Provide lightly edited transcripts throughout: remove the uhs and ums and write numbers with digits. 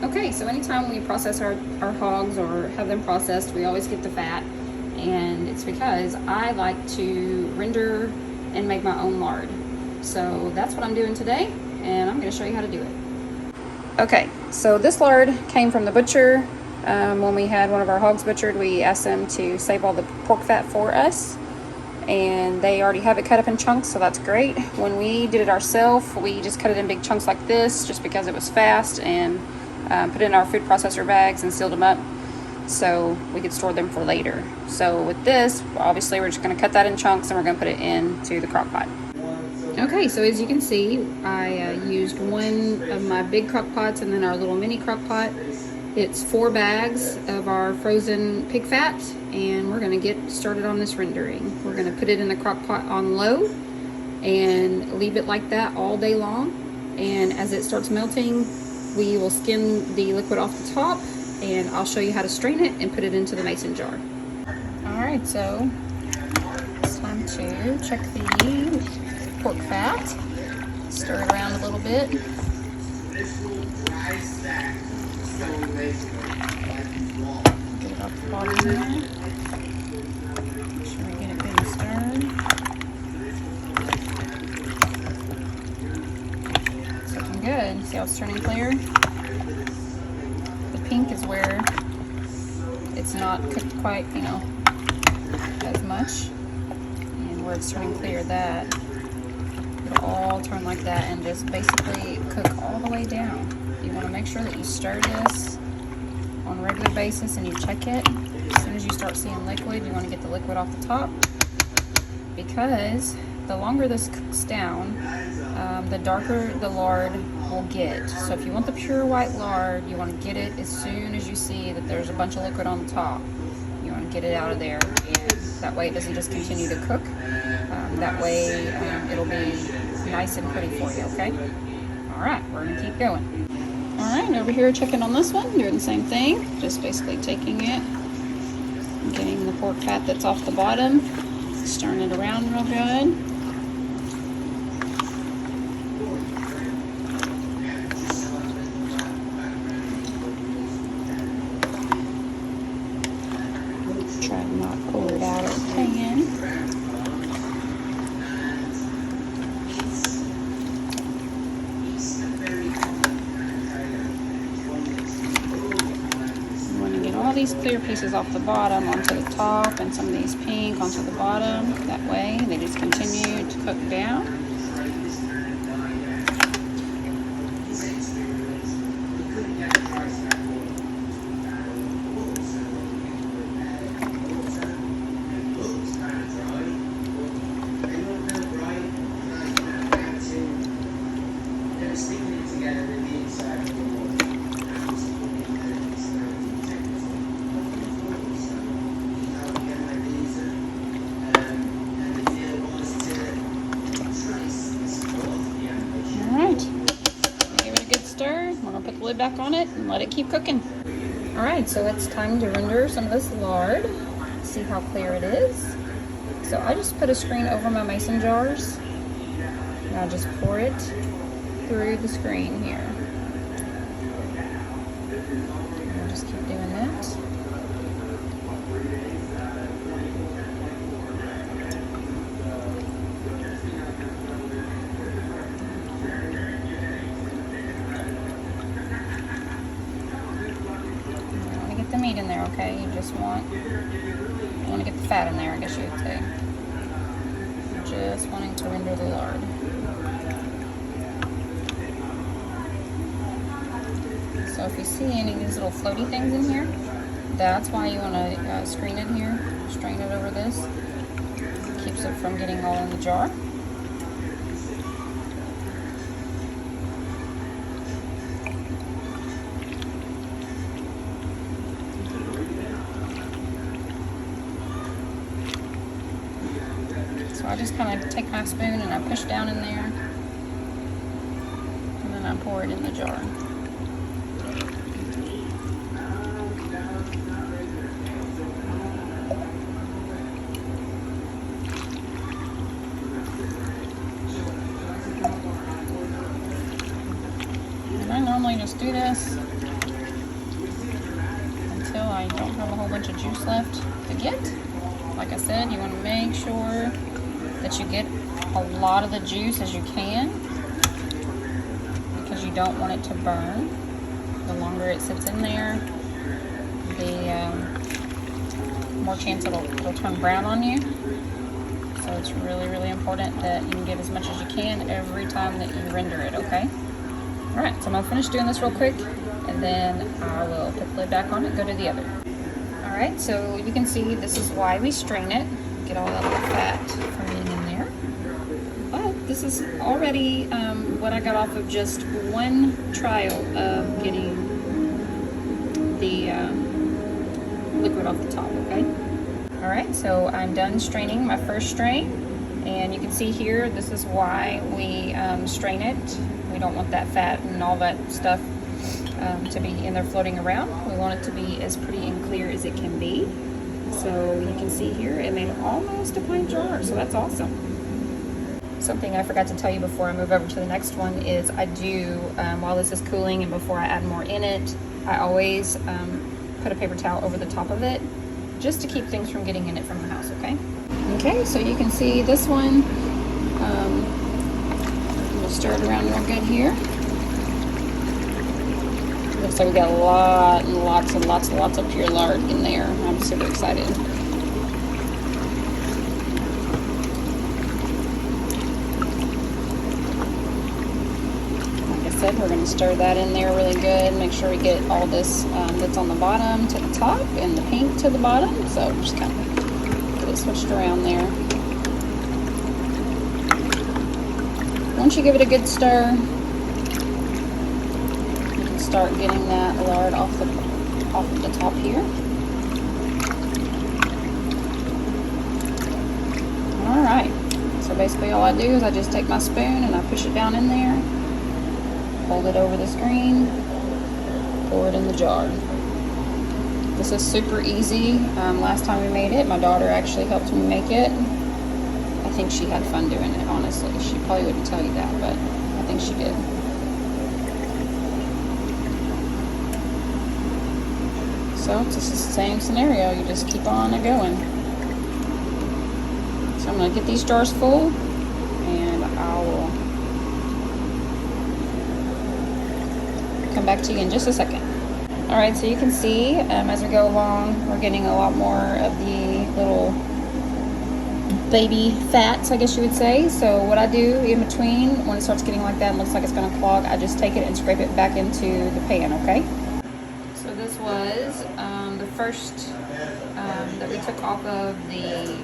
Okay, so anytime we process our hogs or have them processed, we always get the fat, and it's because I like to render and make my own lard. So that's what I'm doing today, and I'm going to show you how to do it. Okay, so this lard came from the butcher. When we had one of our hogs butchered, we asked them to save all the pork fat for us, and they already have it cut up in chunks, so that's great. When we did it ourselves, we just cut it in big chunks like this just because it was fast, and put it in our food processor bags and sealed them up so we could store them for later. So with this, obviously we're just going to cut that in chunks and we're going to put it into the crock pot. Okay, so as you can see, I used one of my big crock pots and then our little mini crock pot. It's 4 bags of our frozen pig fat, and we're going to get started on this rendering. We're going to put it in the crock pot on low and leave it like that all day long, and as it starts melting, we will skim the liquid off the top, and I'll show you how to strain it and put it into the mason jar. Alright, so it's time to check the pork fat. Stir it around a little bit. Get it off the bottom here. Make sure we get it good and stirred. Good. See how it's turning clear? The pink is where it's not cooked quite, as much. And where it's turning clear, that it'll all turn like that and just basically cook all the way down. You want to make sure that you stir this on a regular basis and you check it. As soon as you start seeing liquid, you want to get the liquid off the top, because the longer this cooks down, the darker the lard will get. So if you want the pure white lard, you want to get it as soon as you see that there's a bunch of liquid on the top. You want to get it out of there, and that way it doesn't just continue to cook. That way it'll be nice and pretty for you, okay? Alright, we're going to keep going. Alright, over here checking on this one, doing the same thing. Just basically taking it, getting the pork fat that's off the bottom, stirring it around real good. Try to not pull it out of the pan. You want to get all these clear pieces off the bottom onto the top, and some of these pink onto the bottom. That way they just continue to cook down. Put the lid back on it and let it keep cooking. Alright, so it's time to render some of this lard. See how clear it is. So I just put a screen over my mason jars. And I'll just pour it through the screen here. And I'll just keep doing that. The meat in there, okay? You want to get the fat in there, I guess you would say. Just wanting to render the lard. So if you see any of these little floaty things in here, that's why you want to screen it here, strain it over this. Keeps it from getting all in the jar. So I just kind of take my spoon and I push down in there, and then I pour it in the jar. And I normally just do this until I don't have a whole bunch of juice left to get. Like I said, you want to make sure that you get a lot of the juice as you can, because you don't want it to burn. The longer it sits in there, the more chance it'll turn brown on you. So it's really, really important that you can give as much as you can every time that you render it, okay? Alright, so I'm going to finish doing this real quick, and then I will put the lid back on it and go to the other. Alright, so you can see this is why we strain it. Get all that little fat from being in there. But this is already what I got off of just one trial of getting the liquid off the top, okay? Alright, so I'm done straining my first strain, and you can see here this is why we strain it. We don't want that fat and all that stuff to be in there floating around. We want it to be as pretty and clear as it can be. So you can see here it made almost a pint jar, so that's awesome. Something I forgot to tell you before I move over to the next one is I do, while this is cooling and before I add more in it, I always put a paper towel over the top of it, just to keep things from getting in it from the house, okay? Okay, so you can see this one, we'll stir it around real good here. Looks like we got a lot and lots and lots and lots of pure lard in there. I'm super excited. Like I said, we're gonna stir that in there really good. Make sure we get all this that's on the bottom to the top and the pink to the bottom. So just kind of get it switched around there. Once you give it a good stir, you can start getting that lard off of the top here. All right. So basically all I do is I just take my spoon and I push it down in there, hold it over the screen, pour it in the jar. This is super easy. Last time we made it, my daughter actually helped me make it. I think she had fun doing it, honestly. She probably wouldn't tell you that, but I think she did. So it's just the same scenario. You just keep on going. So I'm going to get these jars full, and I will come back to you in just a second. Alright, so you can see as we go along, we're getting a lot more of the little baby fats, I guess you would say. So what I do in between, when it starts getting like that and looks like it's going to clog, I just take it and scrape it back into the pan, okay? So this was the first that we took off of the...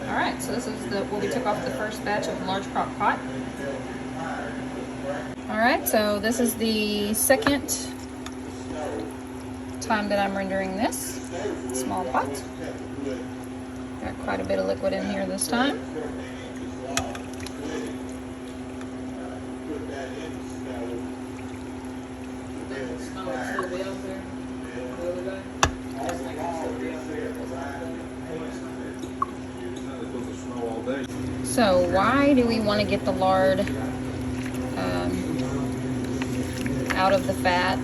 Alright, so this is what we took off the first batch of the large crock pot. Alright, so this is the second time that I'm rendering this small pot. Got quite a bit of liquid in here this time. So why do we want to get the lard out of the fat?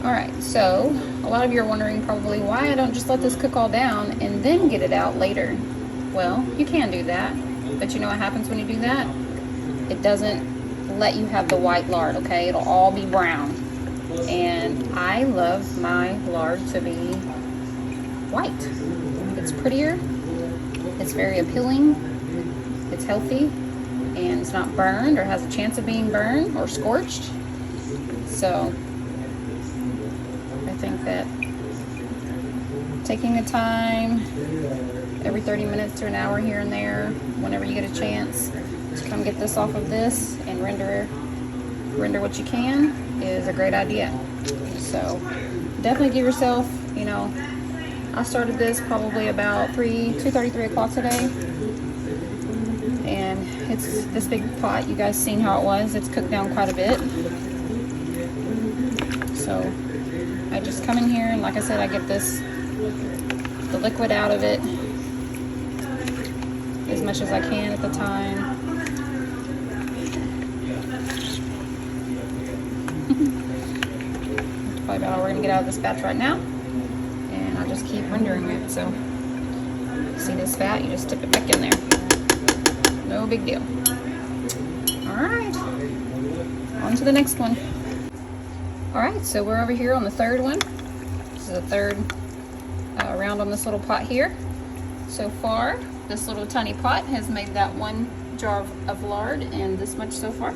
Alright, so a lot of you are wondering probably why I don't just let this cook all down and then get it out later. Well, you can do that, but you know what happens when you do that? It doesn't let you have the white lard, okay? It'll all be brown. And I love my lard to be white. It's prettier, it's very appealing, it's healthy, and it's not burned or has a chance of being burned or scorched. So I think that taking the time every 30 minutes to an hour here and there, whenever you get a chance to come get this off of this and render what you can, is a great idea. So definitely give yourself, you know, I started this probably about 2:30, 3 o'clock today, and it's this big pot. You guys seen how it was. It's cooked down quite a bit. So I just come in here, and like I said, I get the liquid out of it as much as I can at the time. Probably about all we're gonna get out of this batch right now. And I'll just keep rendering it. So, see this fat? You just dip it back in there. No big deal. All right, on to the next one. All right, so we're over here on the third one. This is the third round on this little pot here. So far, this little tiny pot has made that one jar of lard and this much so far.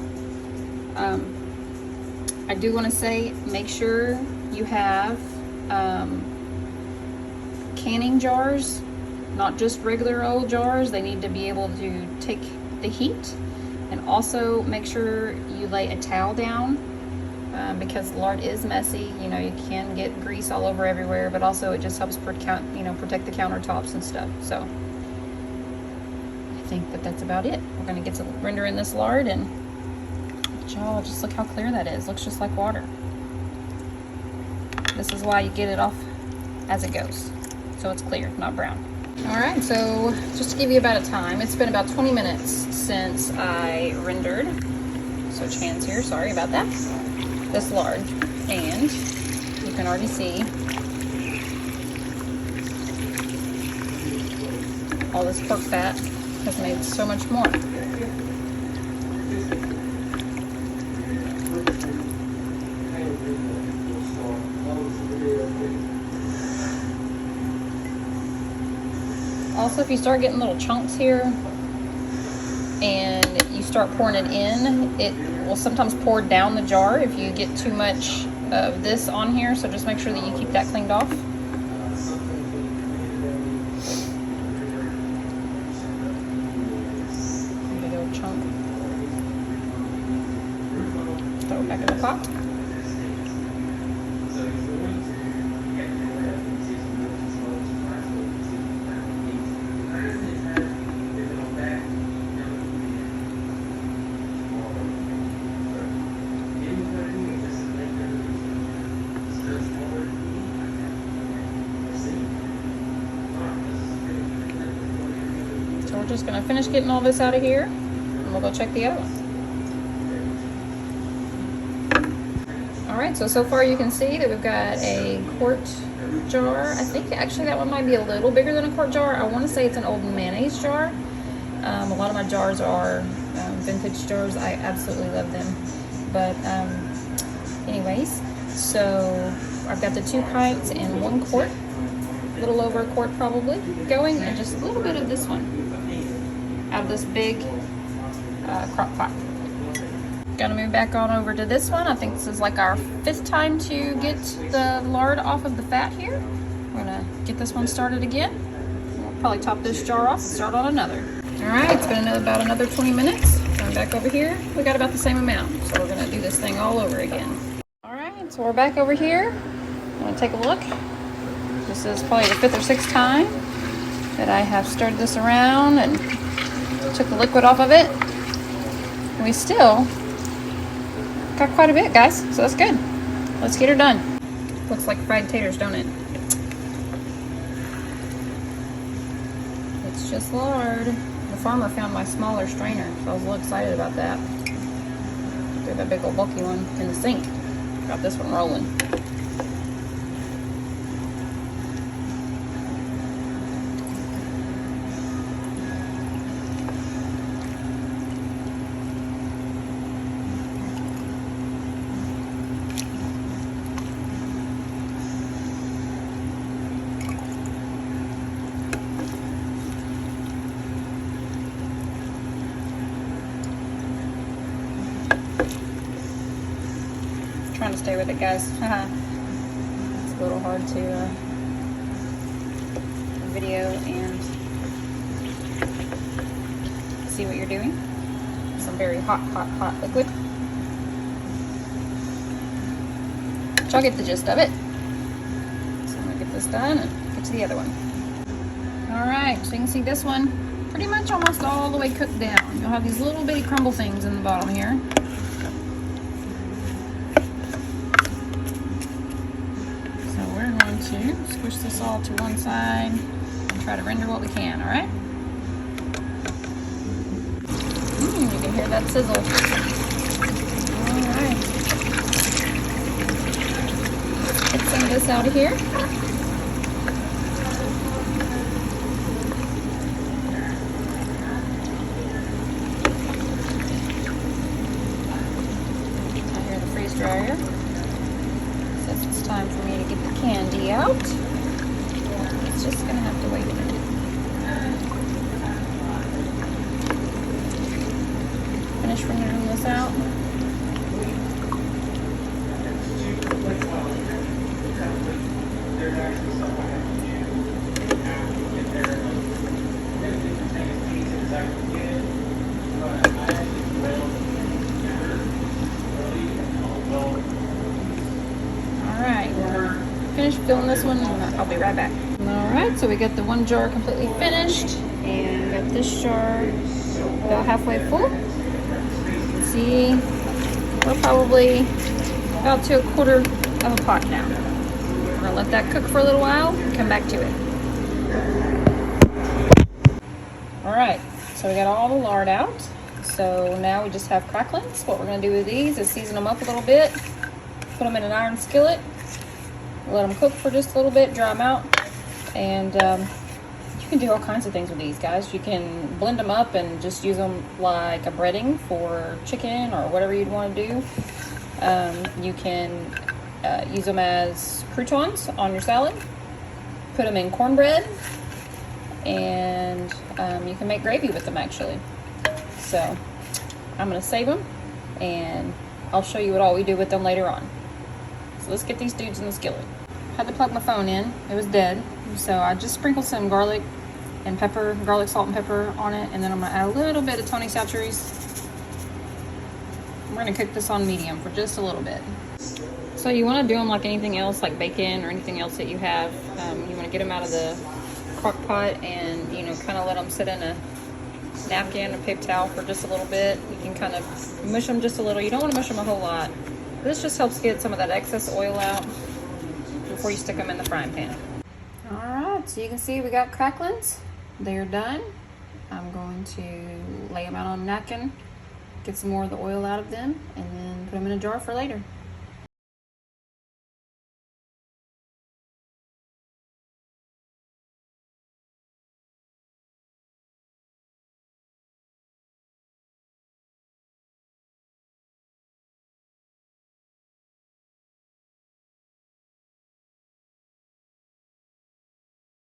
I do want to say, make sure you have canning jars, not just regular old jars. They need to be able to take the heat. And also make sure you lay a towel down because lard is messy. You know, you can get grease all over everywhere, but also it just helps protect the countertops and stuff. So I think that's about it. We're gonna get to rendering this lard, and y'all, just look how clear that is. Looks just like water. This is why you get it off as it goes, so it's clear, not brown. All right, so just to give you about a time, it's been about 20 minutes since I rendered, switch hands here, sorry about that, this lard, and you can already see all this pork fat has made so much more. Also, if you start getting little chunks here and you start pouring it in, it will sometimes pour down the jar if you get too much of this on here, so just make sure that you keep that cleaned off. Big old chunk. Throw it back in the pot. We're just gonna finish getting all this out of here, and we'll go check the other one. All right, so far you can see that we've got a quart jar. I think actually that one might be a little bigger than a quart jar. I want to say it's an old mayonnaise jar. A lot of my jars are vintage jars. I absolutely love them. But anyways, so I've got the 2 pints and 1 quart, a little over a quart probably, going, and just a little bit of this one out of this big crock pot. Gonna move back on over to this one. I think this is like our 5th time to get the lard off of the fat here. We're gonna get this one started again. We'll probably top this jar off and start on another. All right, it's been about another 20 minutes. Going back over here, we got about the same amount. So we're gonna do this thing all over again. All right, so we're back over here. I'm gonna take a look. This is probably the 5th or 6th time that I have stirred this around and took the liquid off of it. And we still got quite a bit, guys, so that's good. Let's get her done. Looks like fried taters, don't it? It's just lard. The farmer found my smaller strainer, so I was a little excited about that. Threw that big old bulky one in the sink. Got this one rolling. Trying to stay with it, guys. It's a little hard to video and see what you're doing. Some very hot liquid. But y'all get the gist of it. So I'm gonna get this done and get to the other one. All right, so you can see this one pretty much almost all the way cooked down. You'll have these little bitty crumble things in the bottom here. To squish this all to one side and try to render what we can, all right? You can hear that sizzle. All right. Get some of this out of here. Out here in the freeze dryer. Says it's time for me to get the candy out. It's just gonna have to wait a minute. Finish rendering this out. Alright, we're finished filling this one and I'll be right back. Alright, so we got the one jar completely finished and got this jar about halfway full. See, we're probably about to 1/4 of a pot now. We're gonna let that cook for a little while and come back to it. Alright, so we got all the lard out. So now we just have cracklins. What we're gonna do with these is season them up a little bit, put them in an iron skillet, let them cook for just a little bit, dry them out, and you can do all kinds of things with these, guys. You can blend them up and just use them like a breading for chicken or whatever you'd want to do. You can use them as croutons on your salad, put them in cornbread, and you can make gravy with them actually. So I'm going to save them and I'll show you what all we do with them later on. So let's get these dudes in the skillet. Had to plug my phone in, it was dead. So I just sprinkled some garlic and pepper, garlic, salt, and pepper on it, and then I'm gonna add a little bit of Tony Chachere's. We're gonna cook this on medium for just a little bit. So you wanna do them like anything else, like bacon or anything else that you have. You wanna get them out of the crock pot and, you know, kind of let them sit in a napkin or paper towel for just a little bit. You can kind of mush them just a little. You don't wanna mush them a whole lot. This just helps get some of that excess oil out before you stick them in the frying pan. Alright, so you can see we got cracklins. They're done. I'm going to lay them out on a napkin, get some more of the oil out of them, and then put them in a jar for later.